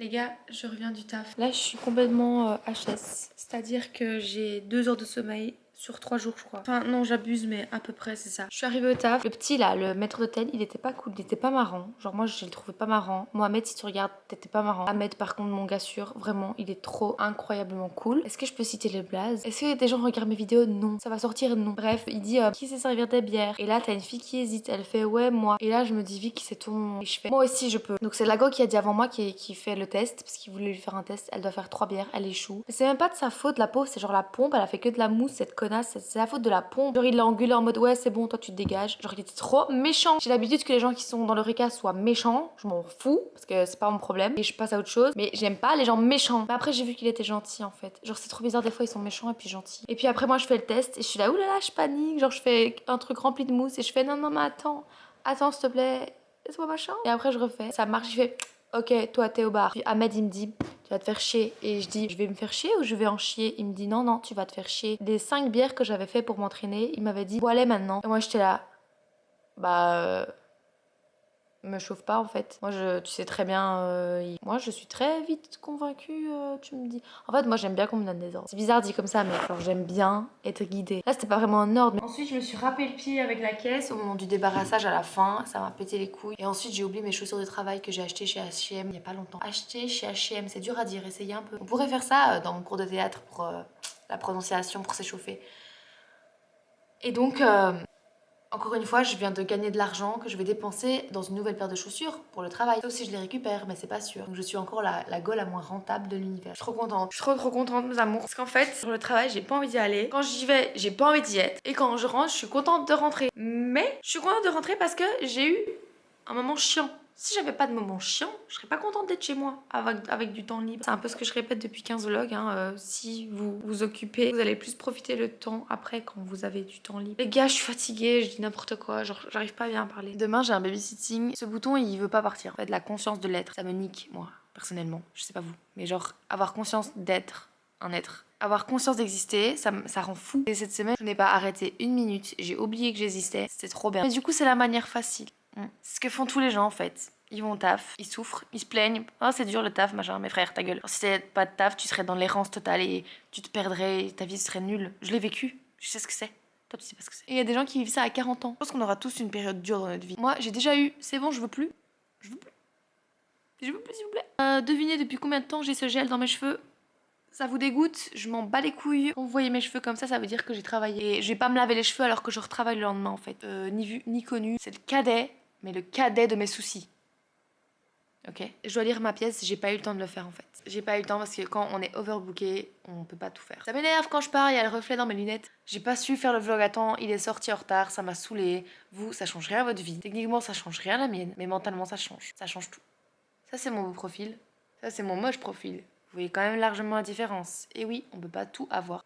Les gars, je reviens du taf. Là, je suis complètement HS. C'est-à-dire que j'ai 2 heures de sommeil sur 3 jours, je crois. Enfin, non, j'abuse, mais à peu près, c'est ça. Je suis arrivée au taf. Le petit, là, le maître d'hôtel, il était pas cool. Il était pas marrant. Genre, moi, je le trouvais pas marrant. Mohamed, si tu regardes, t'étais pas marrant. Ahmed, par contre, mon gars sûr, vraiment, il est trop incroyablement cool. Est-ce que je peux citer le blaze? Est-ce que des gens regardent mes vidéos? Non. Ça va sortir? Non. Bref, il dit qui sait servir des bières? Et là, t'as une fille qui hésite. Elle fait ouais, moi. Et là, je me dis, Vic, c'est ton. Et je fais moi aussi, je peux. Donc, c'est Lago qui a dit avant moi qui fait le test. Parce qu'il voulait lui faire un test. Elle doit faire 3 bières. Elle échoue. Mais c'est même pas de sa faute, la pauvre. C'est genre la pompe. Elle a fait que de la mousse, cette connasse. C'est la faute de la pompe. Genre, il l'a engueulé en mode ouais, c'est bon, toi, tu te dégages. Genre, il était trop méchant. J'ai l'habitude que les gens qui sont dans le réca soient méchants. Je m'en fous. Parce que c'est pas mon problème. Et je passe à autre chose. Mais j'aime pas les gens méchants. Mais après, j'ai vu qu'il était gentil en fait. Genre, c'est trop bizarre. Des fois, ils sont méchants et puis gentils. Et puis après, moi, je fais le test. Et je suis là, oulala, je panique. Genre, je fais un truc rempli de mousse. Et je fais non, non, mais attends. Attends, s'il te plaît. Laisse-moi machin. Et après, je refais. Ça marche. Je fais ok, toi, t'es au bar. Puis Ahmed, il me dit tu vas te faire chier. Et je dis je vais me faire chier ou je vais en chier? Il me dit non, non, tu vas te faire chier. Des 5 bières que j'avais fait pour m'entraîner, il m'avait dit bon, allez maintenant. Et moi, j'étais là, bah. Me chauffe pas en fait. Moi, tu sais très bien, moi je suis très vite convaincue, tu me dis. En fait, moi j'aime bien qu'on me donne des ordres. C'est bizarre dit comme ça, mais genre j'aime bien être guidée. Là, c'était pas vraiment un ordre. Mais... Ensuite, je me suis râpé le pied avec la caisse au moment du débarrassage à la fin. Ça m'a pété les couilles. Et ensuite, j'ai oublié mes chaussures de travail que j'ai achetées chez H&M il y a pas longtemps. Acheter chez H&M, c'est dur à dire, essayez un peu. On pourrait faire ça dans mon cours de théâtre pour la prononciation, pour s'échauffer. Et donc. Encore une fois, je viens de gagner de l'argent que je vais dépenser dans une nouvelle paire de chaussures pour le travail. Sauf si je les récupère, mais c'est pas sûr. Donc je suis encore la gaule la moins rentable de l'univers. Je suis trop contente. Je suis trop contente, mes amours. Parce qu'en fait, sur le travail, j'ai pas envie d'y aller. Quand j'y vais, j'ai pas envie d'y être. Et quand je rentre, je suis contente de rentrer. Mais je suis contente de rentrer parce que j'ai eu un moment chiant. Si j'avais pas de moment chiant, je serais pas contente d'être chez moi avec du temps libre. C'est un peu ce que je répète depuis 15 vlogs. Si vous vous occupez, vous allez plus profiter le temps après quand vous avez du temps libre. Les gars, je suis fatiguée, je dis n'importe quoi, genre j'arrive pas à bien parler. Demain, j'ai un babysitting. Ce bouton, il veut pas partir. En fait, la conscience de l'être, ça me nique, moi, personnellement. Je sais pas vous. Mais genre, avoir conscience d'être un être. Avoir conscience d'exister, ça rend fou. Et cette semaine, je n'ai pas arrêté une minute. J'ai oublié que j'existais. C'était trop bien. Mais du coup, c'est la manière facile. C'est ce que font tous les gens en fait. Ils vont au taf, ils souffrent, ils se plaignent. Oh, c'est dur le taf, machin. Mais frère, ta gueule. Alors, si t'avais pas de taf, tu serais dans l'errance totale et tu te perdrais, ta vie serait nulle. Je l'ai vécu, je sais ce que c'est. Toi, tu sais pas ce que c'est. Et il y a des gens qui vivent ça à 40 ans. Je pense qu'on aura tous une période dure dans notre vie. Moi, j'ai déjà eu, c'est bon, je veux plus. Je veux plus. Je veux plus, s'il vous plaît. Devinez depuis combien de temps j'ai ce gel dans mes cheveux? Ça vous dégoûte? Je m'en bats les couilles. Quand vous voyez mes cheveux comme ça veut dire que j'ai travaillé. Et je vais pas me laver les cheveux alors que je retravaille le lendemain en fait. Ni vu, ni connu. C'est le cadet, mais le cadet de mes soucis. Ok? Je dois lire ma pièce, j'ai pas eu le temps de le faire en fait. J'ai pas eu le temps parce que quand on est overbooké, on peut pas tout faire. Ça m'énerve quand je pars, il y a le reflet dans mes lunettes. J'ai pas su faire le vlog à temps, il est sorti en retard, ça m'a saoulé. Vous, ça change rien à votre vie. Techniquement, ça change rien à la mienne, mais mentalement, ça change. Ça change tout. Ça, c'est mon beau profil. Ça, c'est mon moche profil. Vous voyez quand même largement la différence. Et oui, on peut pas tout avoir.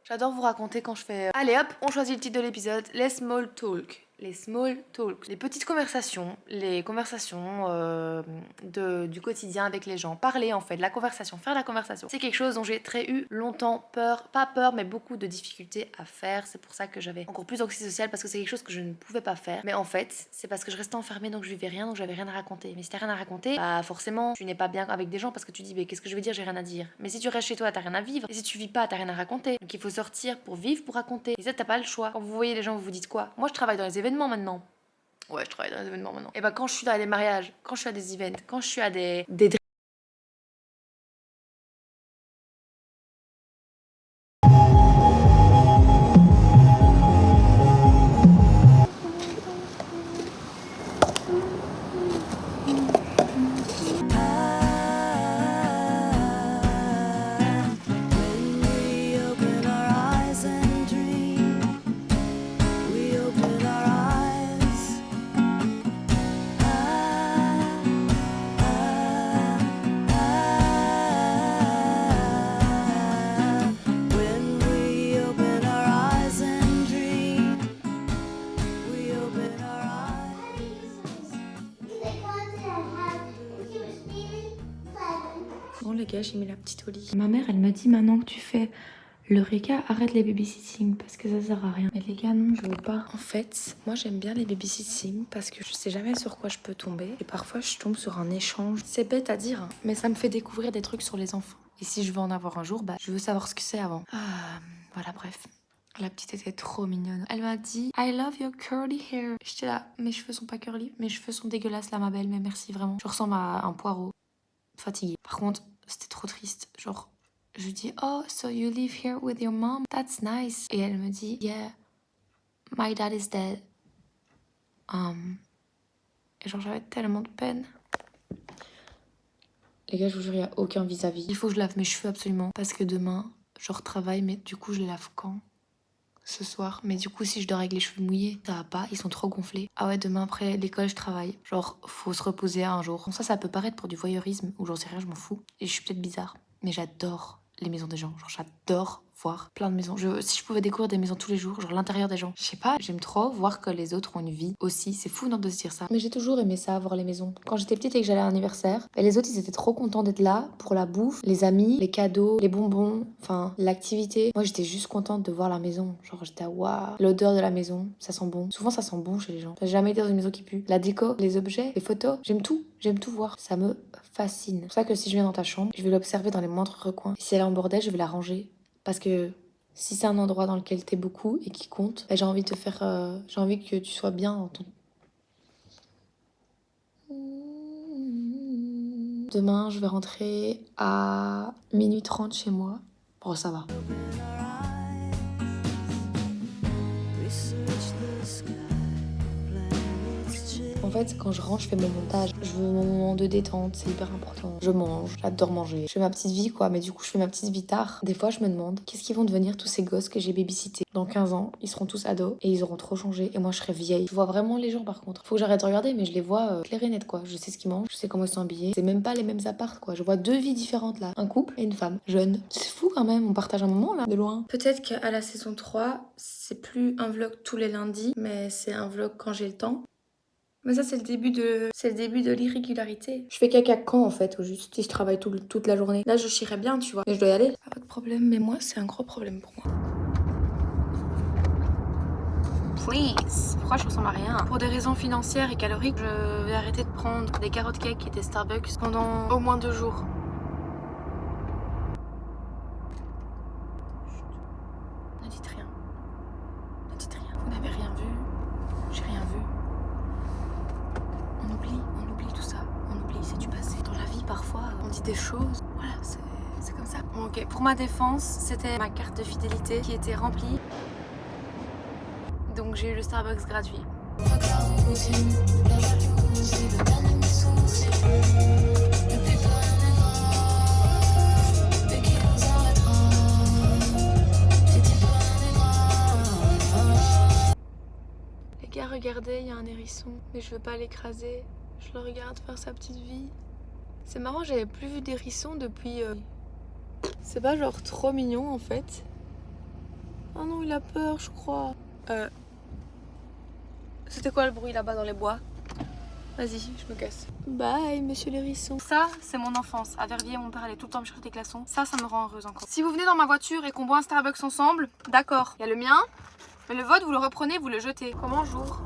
J'adore vous raconter quand je fais... Allez hop, on choisit le titre de l'épisode. Les small talk. Les small talk. Les petites conversations. Les conversations du quotidien avec les gens. Parler en fait, la conversation, faire la conversation. C'est quelque chose dont j'ai très eu longtemps peur. Pas peur, mais beaucoup de difficultés à faire. C'est pour ça que j'avais encore plus d'anxiété sociale parce que c'est quelque chose que je ne pouvais pas faire. Mais en fait, c'est parce que je restais enfermée donc je vivais rien, donc j'avais rien à raconter. Mais si t'as rien à raconter, bah forcément, tu n'es pas bien avec des gens parce que tu dis, mais qu'est-ce que je veux dire, j'ai rien à dire. Mais si tu restes chez toi, t'as rien à vivre. Et si tu vis pas, t'as rien à raconter. Donc il faut sortir pour vivre, pour raconter. Et ça, t'as pas le choix. Quand vous voyez les gens, vous vous dites quoi? Moi, je travaille dans les événements maintenant. Ouais, je travaille dans les événements maintenant. Et bah, quand je suis dans des mariages, quand je suis à des events, quand je suis à des Bon les gars, j'ai mis la petite au lit. Ma mère, elle me dit maintenant que tu fais L'Eureka arrête les babysitting parce que ça sert à rien. Mais les gars, non, je veux pas. En fait, moi j'aime bien les babysitting parce que je sais jamais sur quoi je peux tomber. Et parfois je tombe sur un échange. C'est bête à dire, hein, mais ça me fait découvrir des trucs sur les enfants. Et si je veux en avoir un jour, bah je veux savoir ce que c'est avant. Voilà, bref. La petite était trop mignonne. Elle m'a dit I love your curly hair. J'étais là, mes cheveux sont pas curly, mes cheveux sont dégueulasses là ma belle, mais merci vraiment. Je ressemble à un poireau. Fatiguée. Par contre, c'était trop triste. Genre, je lui dis oh, so you live here with your mom? That's nice. Et elle me dit yeah, my dad is dead. Et genre j'avais tellement de peine. Les gars, je vous jure, il n'y a aucun vis-à-vis. Il faut que je lave mes cheveux absolument. Parce que demain, je retravaille, mais du coup, je les lave quand? Ce soir. Mais du coup, si je dors avec les cheveux mouillés, ça va pas, ils sont trop gonflés. Ah ouais, demain après l'école, je travaille. Genre, faut se reposer un jour. Bon, ça peut paraître pour du voyeurisme, ou j'en sais rien, je m'en fous. Et je suis peut-être bizarre, mais j'adore les maisons des gens. Genre, j'adore voir plein de maisons. Si je pouvais découvrir des maisons tous les jours, genre l'intérieur des gens. Je sais pas, j'aime trop voir que les autres ont une vie aussi. C'est fou, non, de se dire ça. Mais j'ai toujours aimé ça, voir les maisons. Quand j'étais petite et que j'allais à l'anniversaire, bah, les autres, ils étaient trop contents d'être là pour la bouffe, les amis, les cadeaux, les bonbons, enfin, l'activité. Moi, j'étais juste contente de voir la maison. Genre, j'étais waouh. L'odeur de la maison, ça sent bon. Souvent, ça sent bon chez les gens. J'ai jamais été dans une maison qui pue. La déco, les objets, les photos, j'aime tout. J'aime tout voir. Ça me fascine. C'est pour ça que si je viens dans ta chambre, je vais l'observer dans les moindres recoins. Et si elle est en bordel, je vais la ranger. Parce que si c'est un endroit dans lequel t'es beaucoup et qui compte, bah, j'ai envie de te faire. J'ai envie que tu sois bien dans ton. Demain, je vais rentrer à minuit 30 chez moi. Bon, ça va. En fait, quand je rentre, je fais mon montage. Je veux mon moment de détente, c'est hyper important. Je mange, j'adore manger. Je fais ma petite vie, quoi, mais du coup, je fais ma petite vie tard. Des fois, je me demande, qu'est-ce qu'ils vont devenir tous ces gosses que j'ai babysités? Dans 15 ans, ils seront tous ados et ils auront trop changé et moi, je serai vieille. Je vois vraiment les gens, par contre. Faut que j'arrête de regarder, mais je les vois clair et net, quoi. Je sais ce qu'ils mangent, je sais comment ils sont habillés. C'est même pas les mêmes apparts, quoi. Je vois deux vies différentes, là. Un couple et une femme, jeune. C'est fou, quand même. On partage un moment, là, de loin. Peut-être qu'à la saison 3, c'est plus un vlog tous les lundis, mais c'est un vlog quand j'ai le temps. Mais ça, c'est le début de l'irrégularité. Je fais caca quand, en fait, au juste, si je travaille toute la journée. Là, je chierais bien, tu vois. Mais je dois y aller. Pas de problème, mais moi, c'est un gros problème pour moi. Please. Pourquoi je ressemble à rien? Pour des raisons financières et caloriques, je vais arrêter de prendre des carottes cakes et des Starbucks pendant au moins 2 jours. Chut. Ne dites rien. Ne dites rien. Vous n'avez rien vu. J'ai rien vu. On oublie tout ça. On oublie, c'est du passé. Dans la vie, parfois, on dit des choses. Voilà, c'est comme ça. Bon, ok, pour ma défense, c'était ma carte de fidélité qui était remplie. Donc j'ai eu le Starbucks gratuit. Les gars, regardez, il y a un hérisson. Mais je veux pas l'écraser. Je le regarde faire sa petite vie. C'est marrant, j'avais plus vu d'hérisson depuis... C'est pas genre trop mignon en fait. Oh non, il a peur, je crois. C'était quoi le bruit là-bas dans les bois? Vas-y, je me casse. Bye, monsieur l'hérisson. Ça, c'est mon enfance. À Verviers, mon père allait tout le temps me chercher des glaçons. Ça me rend heureuse encore. Si vous venez dans ma voiture et qu'on boit un Starbucks ensemble, d'accord. Il y a le mien, mais le vôtre, vous le reprenez, vous le jetez. Comment jour?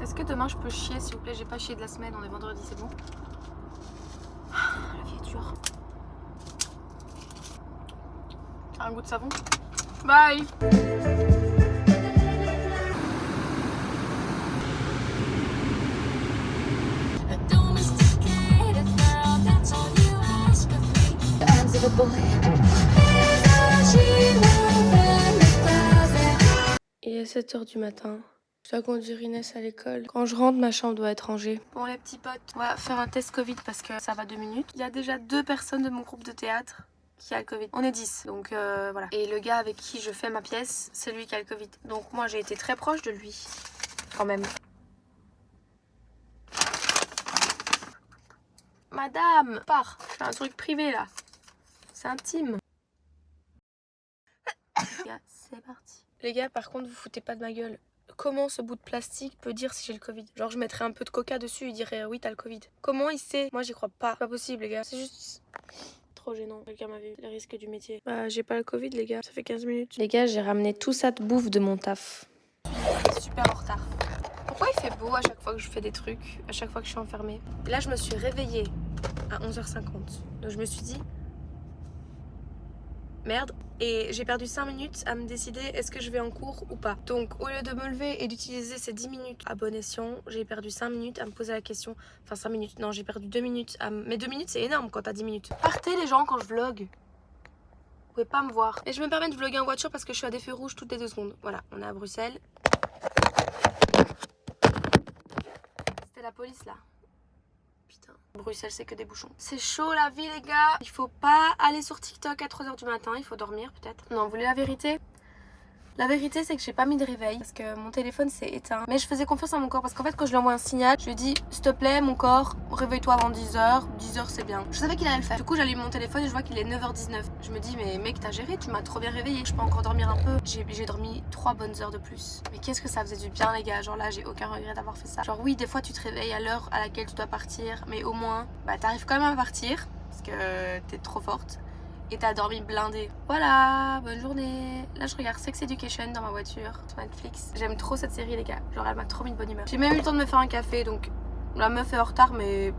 Est-ce que demain je peux chier, s'il vous plaît? J'ai pas chié de la semaine, on est vendredi, c'est bon? La vie est dure. Un goût de savon. Bye. Il est 7h du matin. Je dois conduire Inès à l'école. Quand je rentre, ma chambre doit être rangée. Bon les petits potes, on va faire un test Covid parce que ça va 2 minutes. Il y a déjà 2 personnes de mon groupe de théâtre qui a le Covid. On est 10, donc voilà. Et le gars avec qui je fais ma pièce, c'est lui qui a le Covid. Donc moi j'ai été très proche de lui, quand même. Madame, pars. Je fais un truc privé là. C'est intime. Les gars, c'est parti. Les gars, par contre, vous foutez pas de ma gueule. Comment ce bout de plastique peut dire si j'ai le Covid? Genre, je mettrais un peu de coca dessus et il dirait oui, t'as le Covid. Comment il sait? Moi, j'y crois pas. C'est pas possible, les gars. C'est juste trop gênant. Quelqu'un m'a vu, le risque du métier. Bah, j'ai pas le Covid, les gars. Ça fait 15 minutes. Les gars, j'ai ramené tout ça de bouffe de mon taf. Je suis super en retard. Pourquoi il fait beau à chaque fois que je fais des trucs, à chaque fois que je suis enfermée? Et là, je me suis réveillée à 11h50. Donc, je me suis dit, merde. Et j'ai perdu 5 minutes à me décider est-ce que je vais en cours ou pas. Donc au lieu de me lever et d'utiliser ces 10 minutes à bon escient, j'ai perdu 5 minutes à me poser la question. Enfin 5 minutes, non j'ai perdu 2 minutes. Mais 2 minutes c'est énorme quand t'as 10 minutes. Partez les gens quand je vlog. Vous pouvez pas me voir. Et je me permets de vlogger en voiture parce que je suis à des feux rouges toutes les 2 secondes. Voilà, on est à Bruxelles. C'était la police là. Putain. Bruxelles c'est que des bouchons. C'est chaud la vie les gars. Il faut pas aller sur TikTok à 3h du matin. Il faut dormir peut-être. Non, vous voulez la vérité? La vérité c'est que j'ai pas mis de réveil parce que mon téléphone s'est éteint. Mais je faisais confiance à mon corps parce qu'en fait quand je lui envoie un signal, je lui dis s'il te plaît mon corps, réveille-toi avant 10h. 10h c'est bien. Je savais qu'il allait le faire. Du coup j'allume mon téléphone et je vois qu'il est 9h19. Je me dis mais mec t'as géré, tu m'as trop bien réveillé. Je peux encore dormir un peu. J'ai dormi 3 bonnes heures de plus. Mais qu'est-ce que ça faisait du bien les gars. Genre là j'ai aucun regret d'avoir fait ça. Genre oui des fois tu te réveilles à l'heure à laquelle tu dois partir. Mais au moins bah t'arrives quand même à partir parce que t'es trop forte. Et t'as dormi blindé. Voilà, bonne journée. Là je regarde Sex Education dans ma voiture sur Netflix. J'aime trop cette série les gars, genre elle m'a trop mis de bonne humeur. J'ai même eu le temps de me faire un café donc la meuf est en retard mais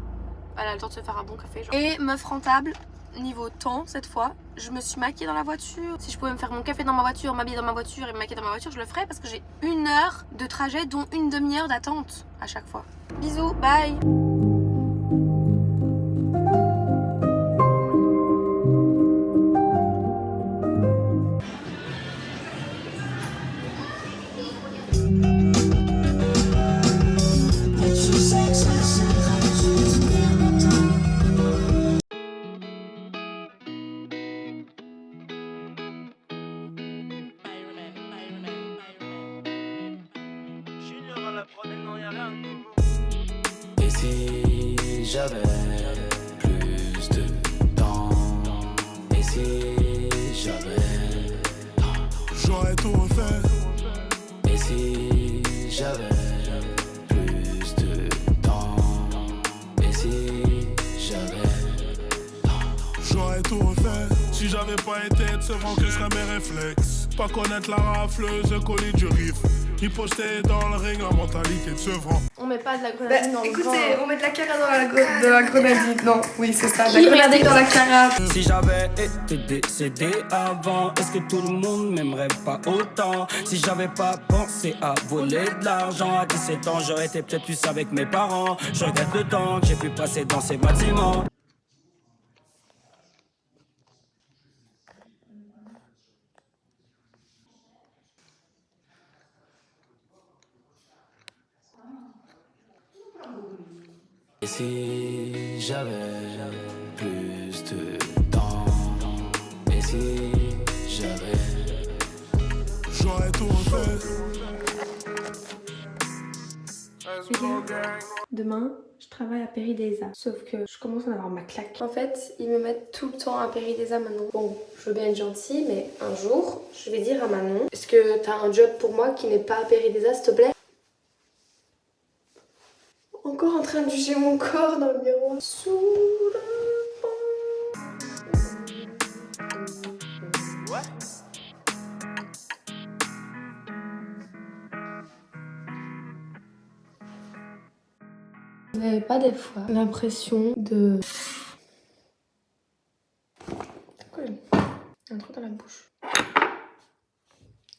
elle a le temps de se faire un bon café genre. Et meuf rentable, niveau temps cette fois, je me suis maquillée dans la voiture. Si je pouvais me faire mon café dans ma voiture, m'habiller dans ma voiture et me maquiller dans ma voiture, je le ferais parce que j'ai 1 heure de trajet dont une demi-heure d'attente à chaque fois. Bisous, bye. Et si j'avais plus de temps? Et si j'aurais tout refait? Et si j'avais plus de temps? Et si j'aurais tout refait? Si j'avais pas été de ce vent, que seraient mes réflexes? Pas connaître la rafleuse, le colis du riff. Il postait dans le ring la mentalité de ce vent. On met pas de la grenadine dans le vent. Écoutez, on met de la cara dans la grenadine. Non, oui, c'est ça, de la grenadine dans la cara. Si j'avais été décédé avant, est-ce que tout le monde m'aimerait pas autant? Si j'avais pas pensé à voler de l'argent à 17 ans, j'aurais été peut-être plus avec mes parents. Je regrette le temps que j'ai pu passer dans ces bâtiments. Et si j'avais plus de temps? Et si j'aurais tout refait? Demain, je travaille à Péridesa. Sauf que je commence à en avoir ma claque. En fait, ils me mettent tout le temps à Péridesa maintenant. Bon, je veux bien être gentille, mais un jour, je vais dire à Manon, est-ce que t'as un job pour moi qui n'est pas à Péridesa, s'il te plaît? Encore en train de juger mon corps dans le miroir. Sous le pont. Ouais. Vous n'avez pas des fois l'impression de... Quoi, un truc dans la bouche.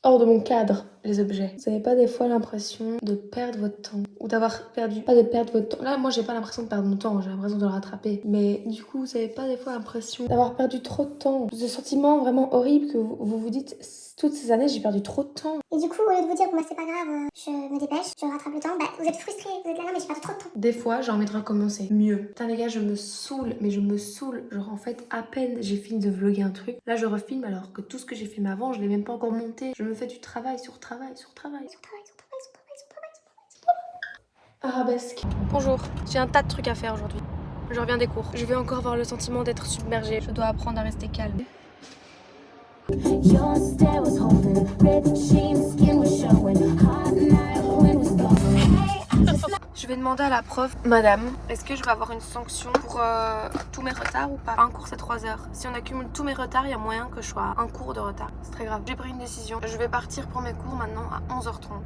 Hors de mon cadre, les objets. Vous n'avez pas des fois l'impression de perdre votre temps? Ou d'avoir perdu... Pas de perdre votre temps. Là, moi, j'ai pas l'impression de perdre mon temps. J'ai l'impression de le rattraper. Mais du coup, vous n'avez pas des fois l'impression d'avoir perdu trop de temps? Ce sentiment vraiment horrible que vous vous dites... Toutes ces années, j'ai perdu trop de temps. Et du coup, au lieu de vous dire, bon, bah, c'est pas grave, je me dépêche, je rattrape le temps, bah, vous êtes frustrés, vous êtes là, non, mais j'ai perdu trop de temps. Des fois, j'ai envie de recommencer mieux. Putain, les gars, je me saoule, mais je me saoule. Genre, en fait, à peine j'ai fini de vlogger un truc. Là, je refilme alors que tout ce que j'ai filmé avant, je l'ai même pas encore monté. Je me fais du travail sur travail sur travail. Arabesque. Bonjour, j'ai un tas de trucs à faire aujourd'hui. Je reviens des cours. Je vais encore avoir le sentiment d'être submergée. Je dois apprendre à rester calme. Your stare was holding, ripped jeans, skin was showing, hot night, wind was blowing. Hey, I just Je vais demander à la prof, madame, est-ce que je vais avoir une sanction pour tous mes retards ou pas? Un cours c'est 3 heures. Si on accumule tous mes retards, il y a moyen que je sois un cours de retard. C'est très grave. J'ai pris une décision. Je vais partir pour mes cours maintenant à 11h30.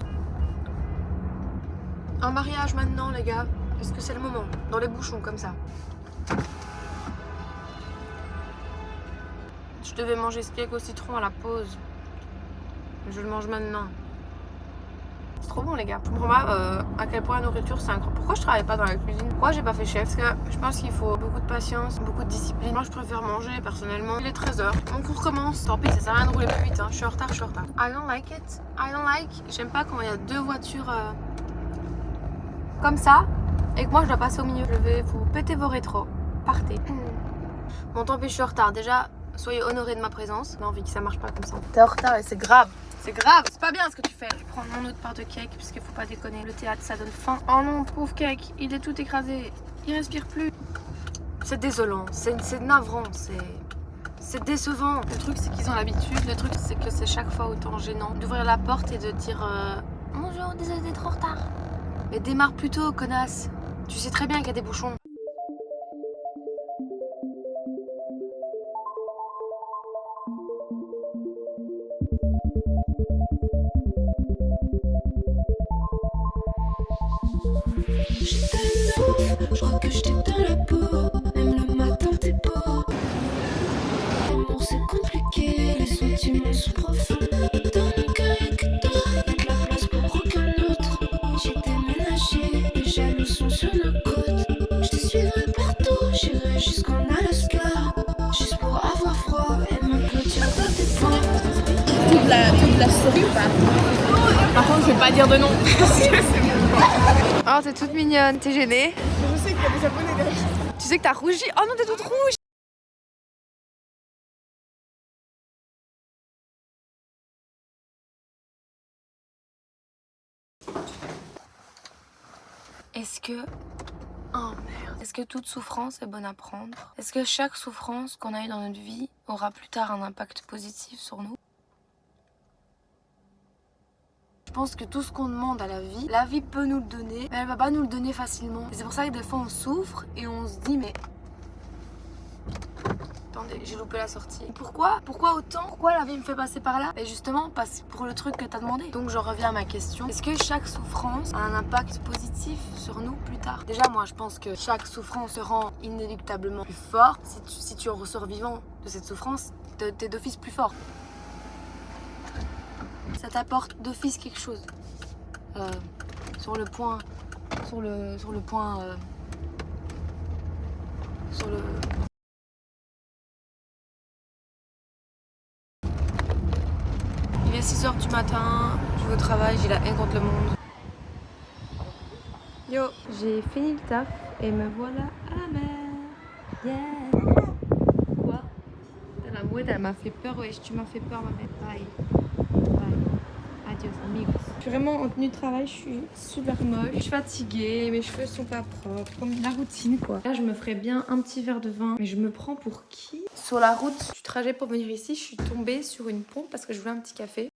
Un mariage maintenant les gars. Est-ce que c'est le moment? Dans les bouchons comme ça. Je devais manger ce cake au citron à la pause. Je le mange maintenant. C'est trop bon les gars. Je comprends pas à quel point la nourriture c'est incroyable. Pourquoi je travaille pas dans la cuisine? Pourquoi j'ai pas fait chef? Parce que je pense qu'il faut beaucoup de patience, beaucoup de discipline. Moi je préfère manger personnellement. Il est 13h. Mon cours commence. Tant pis, ça sert à rien de rouler plus vite. Hein. Je suis en retard, je suis en retard. I don't like it. I don't like. J'aime pas quand il y a deux voitures comme ça et que moi je dois passer au milieu. Je vais vous péter vos rétros. Partez. Bon tant pis, je suis en retard. Déjà, soyez honorés de ma présence. J'ai envie que ça marche pas comme ça. T'es en retard et c'est grave. C'est grave, c'est pas bien ce que tu fais. Je vais prendre mon autre part de cake puisqu'il faut pas déconner. Le théâtre ça donne faim. Oh non, pauvre cake, il est tout écrasé. Il respire plus. C'est désolant, c'est navrant, c'est décevant. Le truc c'est qu'ils ont l'habitude, le truc c'est que c'est chaque fois autant gênant d'ouvrir la porte et de dire bonjour, désolé d'être en retard. Mais démarre plutôt, connasse. Tu sais très bien qu'il y a des bouchons. Je crois que je t'ai dans la peau. Même le matin t'es beau. L'amour c'est compliqué, les sentiments sont profonds. Dans mon cœur y'a que toi, y'a de la place pour aucun autre. J'ai déménagé, les jaloux sont sur nos côtes. Je te suivrai partout, j'irai jusqu'en Alaska. Juste pour avoir froid et me clôturer dans tes poings. Toute la story ou pas? Par contre je vais pas dire de nom parce que c'est bon. Oh t'es toute mignonne, t'es gênée? Je sais qu'il y a des abonnés derrière. Tu sais que t'as rougi? Oh non t'es toute rouge! Est-ce que... Oh merde. Est-ce que toute souffrance est bonne à prendre? Est-ce que chaque souffrance qu'on a eue dans notre vie aura plus tard un impact positif sur nous? Je pense que tout ce qu'on demande à la vie peut nous le donner, mais elle va pas nous le donner facilement. Et c'est pour ça que des fois on souffre et on se dit mais... Attendez, j'ai loupé la sortie. Pourquoi autant? Pourquoi la vie me fait passer par là? Et justement, pour le truc que t'as demandé. Donc je reviens à ma question. Est-ce que chaque souffrance a un impact positif sur nous plus tard? Déjà moi je pense que chaque souffrance te rend inéluctablement plus fort. Si tu en ressors vivant de cette souffrance, t'es d'office plus fort. Ça t'apporte d'office quelque chose. Il est 6h du matin, je vais au travail, j'ai la haine contre le monde. Yo, j'ai fini le taf et me voilà à la mer. Yeah. Quoi? La mouette elle m'a fait peur, wesh, tu m'as fait peur ma belle. Bye. Adios amigos. Je suis vraiment en tenue de travail, je suis super moche, je suis fatiguée, mes cheveux sont pas propres, comme la routine quoi. Là je me ferais bien un petit verre de vin, mais je me prends pour qui? Sur la route du trajet pour venir ici, je suis tombée sur une pompe parce que je voulais un petit café.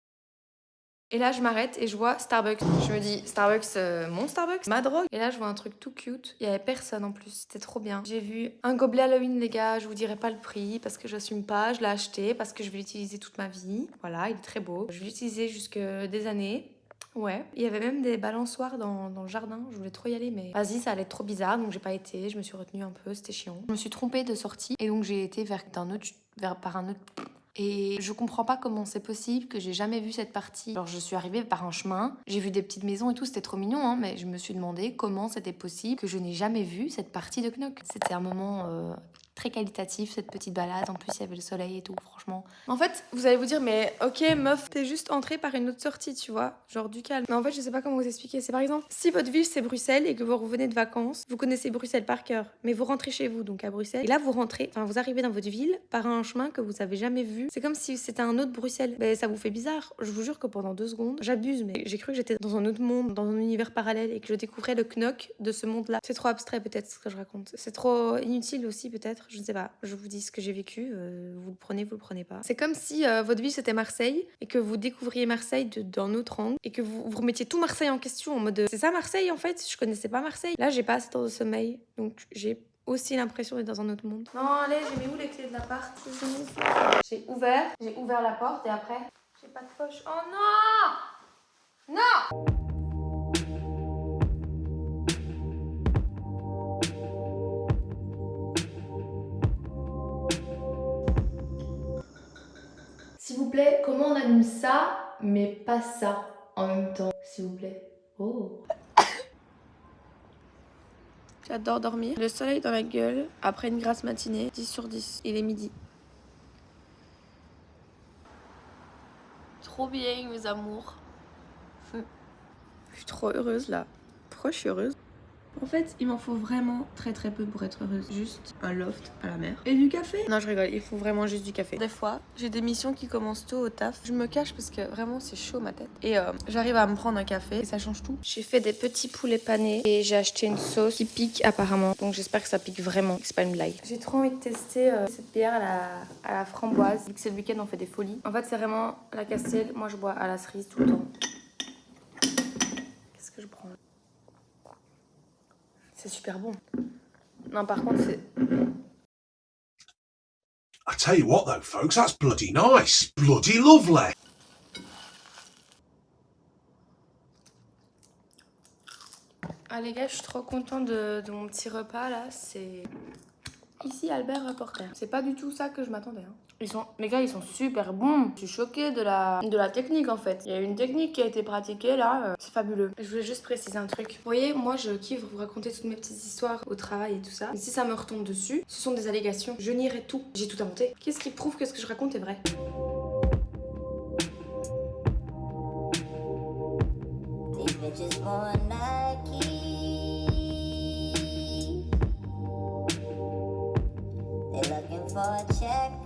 Et là, je m'arrête et je vois Starbucks. Je me dis, Starbucks, mon Starbucks, ma drogue. Et là, je vois un truc tout cute. Il y avait personne en plus, c'était trop bien. J'ai vu un gobelet Halloween, les gars. Je vous dirai pas le prix parce que j'assume pas. Je l'ai acheté parce que je vais l'utiliser toute ma vie. Voilà, il est très beau. Je vais l'utiliser jusque des années. Ouais, il y avait même des balançoires dans le jardin, je voulais trop y aller mais vas-y ça allait être trop bizarre donc j'ai pas été, je me suis retenue un peu, c'était chiant. Je me suis trompée de sortie et donc j'ai été par un autre... Et je comprends pas comment c'est possible que j'ai jamais vu cette partie. Alors je suis arrivée par un chemin, j'ai vu des petites maisons et tout, c'était trop mignon hein, mais je me suis demandé comment c'était possible que je n'ai jamais vu cette partie de Knock. C'était un moment très qualitatif cette petite balade, en plus il y avait le soleil et tout franchement. En fait vous allez vous dire mais ok meuf t'es juste entrée par une autre sortie tu vois, genre du calme. Mais en fait je sais pas comment vous expliquer, c'est par exemple si votre ville c'est Bruxelles et que vous revenez de vacances, vous connaissez Bruxelles par cœur mais vous rentrez chez vous donc à Bruxelles et là vous arrivez dans votre ville par un chemin que vous avez jamais vu. C'est comme si c'était un autre Bruxelles. Ben, ça vous fait bizarre. Je vous jure que pendant 2 secondes, j'abuse, mais j'ai cru que j'étais dans un autre monde, dans un univers parallèle et que je découvrais le Knock de ce monde-là. C'est trop abstrait peut-être ce que je raconte. C'est trop inutile aussi peut-être. peut-être, je ne sais pas. Je vous dis ce que j'ai vécu, vous le prenez, vous le prenez pas. C'est comme si votre vie c'était Marseille et que vous découvriez Marseille d'un autre angle et que vous remettiez tout Marseille en question en mode c'est ça Marseille en fait, je connaissais pas Marseille. Là j'ai pas assez d'heures de sommeil donc j'ai aussi l'impression d'être dans un autre monde. Non allez, j'ai mis où les clés de l'appart? J'ai ouvert la porte et après j'ai pas de poche. Oh non! Non! S'il vous plaît, comment on allume ça, mais pas ça en même temps, s'il vous plaît. Oh. J'adore dormir. Le soleil dans la gueule, après une grasse matinée, 10 sur 10. Il est midi. Trop bien, mes amours. Je suis trop heureuse là. Pourquoi je suis heureuse? En fait, il m'en faut vraiment très peu pour être heureuse. Juste un loft à la mer. Et du café. Non, je rigole, il faut vraiment juste du café. Des fois, j'ai des missions qui commencent tôt au taf. Je me cache parce que vraiment, c'est chaud ma tête. Et j'arrive à me prendre un café et ça change tout. J'ai fait des petits poulets panés et j'ai acheté une sauce qui pique apparemment. Donc j'espère que ça pique vraiment, que c'est pas une blague. J'ai trop envie de tester cette bière à la framboise. Vu que c'est le week-end, on fait des folies. En fait, c'est vraiment la Castille. Moi, je bois à la cerise tout le temps. Qu'est-ce que je prends là? C'est super bon. Non, par contre, c'est... I tell you what though, folks, that's bloody nice. Bloody lovely. Ah les gars, je suis trop contente de mon petit repas là. C'est... Ici, Albert Reporter. C'est pas du tout ça que je m'attendais. Hein. Les gars, ils sont super bons. Je suis choquée de la technique en fait. Il y a une technique qui a été pratiquée là. C'est fabuleux. Je voulais juste préciser un truc. Vous voyez, moi je kiffe vous raconter toutes mes petites histoires au travail et tout ça. Mais si ça me retombe dessus, ce sont des allégations. Je nierai tout. J'ai tout inventé. Qu'est-ce qui prouve que ce que je raconte est vrai? For a check